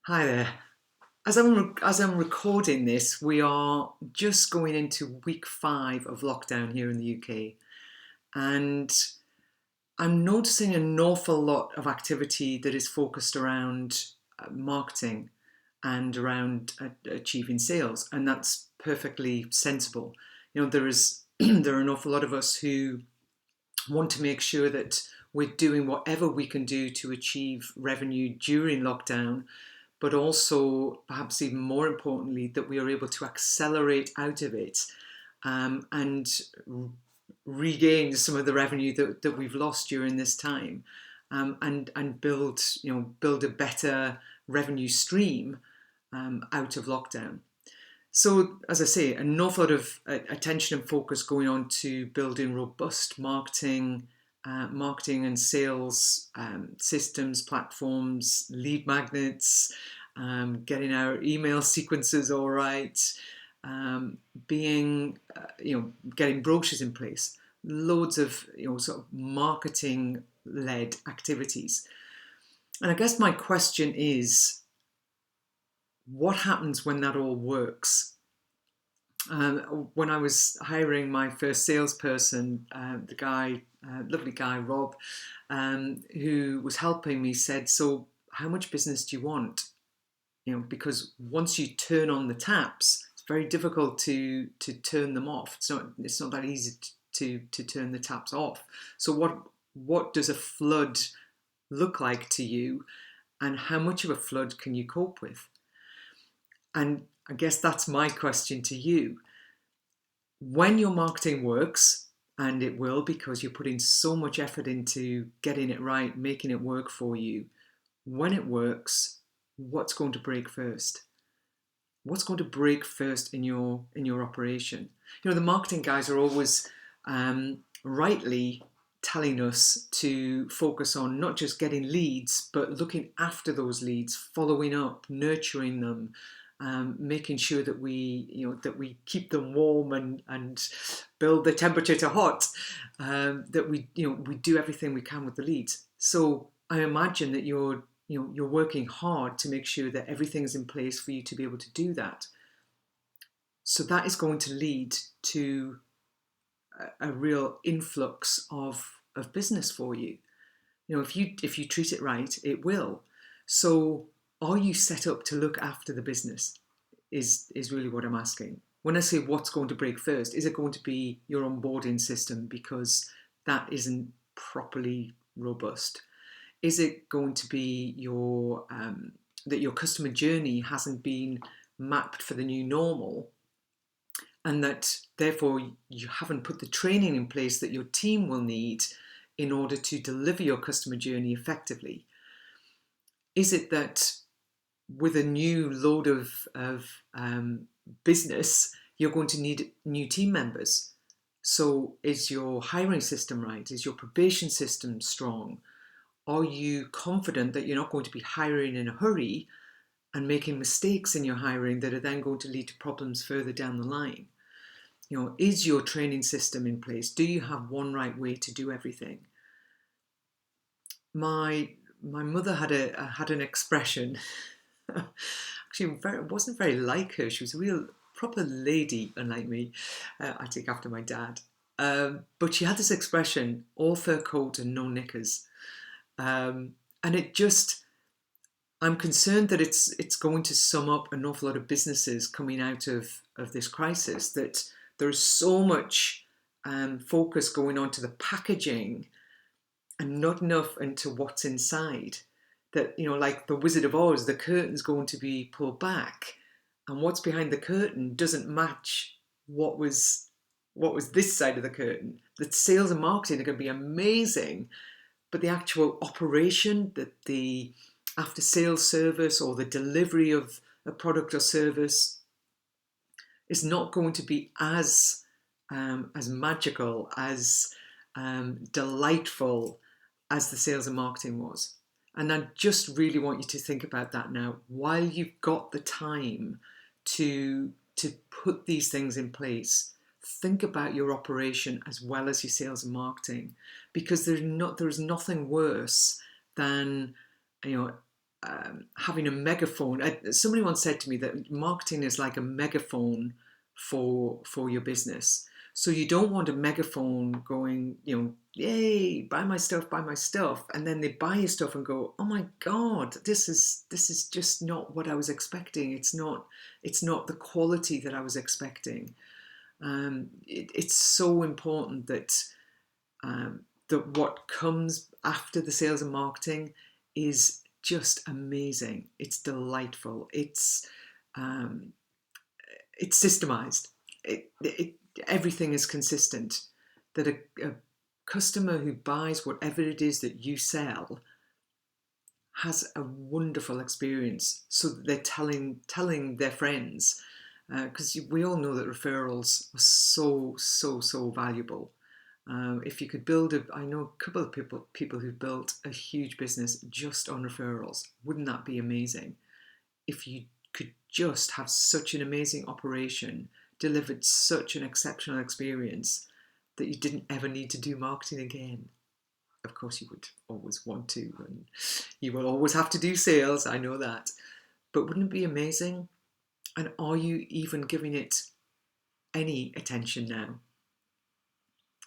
Hi there. As I'm recording this, we are just going into week 5 of lockdown here in the UK, and I'm noticing an awful lot of activity that is focused around marketing and around achieving sales, and that's perfectly sensible. There is there are an awful lot of us who want to make sure that we're doing whatever we can do to achieve revenue during lockdown, but also, perhaps even more importantly, that we are able to accelerate out of it and regain some of the revenue that we've lost during this time, and build a better revenue stream out of lockdown. So, as I say, an awful lot of attention and focus going on to building robust marketing and sales systems, platforms, lead magnets, getting our email sequences all right, being, getting brochures in place, loads of, sort of marketing-led activities. And I guess my question is, what happens when that all works? When I was hiring my first salesperson, lovely guy, Rob, who was helping me, said, "So, how much business do you want?" Because once you turn on the taps, it's very difficult to turn them off. It's not that easy to turn the taps off. So, what does a flood look like to you, and how much of a flood can you cope with? And I guess that's my question to you. When your marketing works, and it will because you're putting so much effort into getting it right, making it work for you, when it works, what's going to break first? What's going to break first in your operation? The marketing guys are always rightly telling us to focus on not just getting leads, but looking after those leads, following up, nurturing them, making sure that we keep them warm and build the temperature to hot, that we do everything we can with the leads. So I imagine that you're working hard to make sure that everything's in place for you to be able to do that. So that is going to lead to a real influx of business for you. If you treat it right, it will. So are you set up to look after the business is really what I'm asking. When I say what's going to break first, is it going to be your onboarding system because that isn't properly robust? Is it going to be that your customer journey hasn't been mapped for the new normal, and that therefore you haven't put the training in place that your team will need in order to deliver your customer journey effectively? Is it that with a new load of business, you're going to need new team members? So is your hiring system right? Is your probation system strong? Are you confident that you're not going to be hiring in a hurry and making mistakes in your hiring that are then going to lead to problems further down the line? Is your training system in place? Do you have one right way to do everything? My mother had an expression. Actually, it wasn't very like her. She was a real proper lady, unlike me. I take after my dad. But she had this expression: all fur coat and no knickers. And I'm concerned that it's going to sum up an awful lot of businesses coming out of this crisis, that there's so much focus going on to the packaging and not enough into what's inside. That, like the Wizard of Oz, the curtain's going to be pulled back, and what's behind the curtain doesn't match what was this side of the curtain. The sales and marketing are going to be amazing, but the actual operation, that the after sales service or the delivery of a product or service is not going to be as magical, as delightful as the sales and marketing was. And I just really want you to think about that now, while you've got the time to put these things in place. Think about your operation as well as your sales and marketing, because there's nothing worse than having a megaphone. Somebody once said to me that marketing is like a megaphone for your business. So you don't want a megaphone going, yay, buy my stuff, and then they buy your stuff and go, oh my God, this is just not what I was expecting. It's not the quality that I was expecting. It's so important that that what comes after the sales and marketing is just amazing. It's delightful. It's systemized. Everything is consistent. That a customer who buys whatever it is that you sell has a wonderful experience, so that they're telling their friends, because we all know that referrals are so valuable. If you could build I know a couple of people who've built a huge business just on referrals. Wouldn't that be amazing? If you could just have such an amazing operation, delivered such an exceptional experience, that you didn't ever need to do marketing again. Of course, you would always want to, and you will always have to do sales, I know that. But wouldn't it be amazing? And are you even giving it any attention now?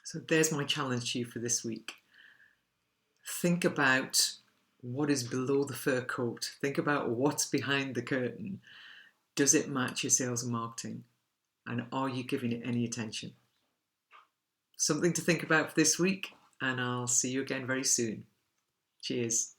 So there's my challenge to you for this week. Think about what is below the fur coat. Think about what's behind the curtain. Does it match your sales and marketing? And are you giving it any attention? Something to think about for this week, and I'll see you again very soon. Cheers.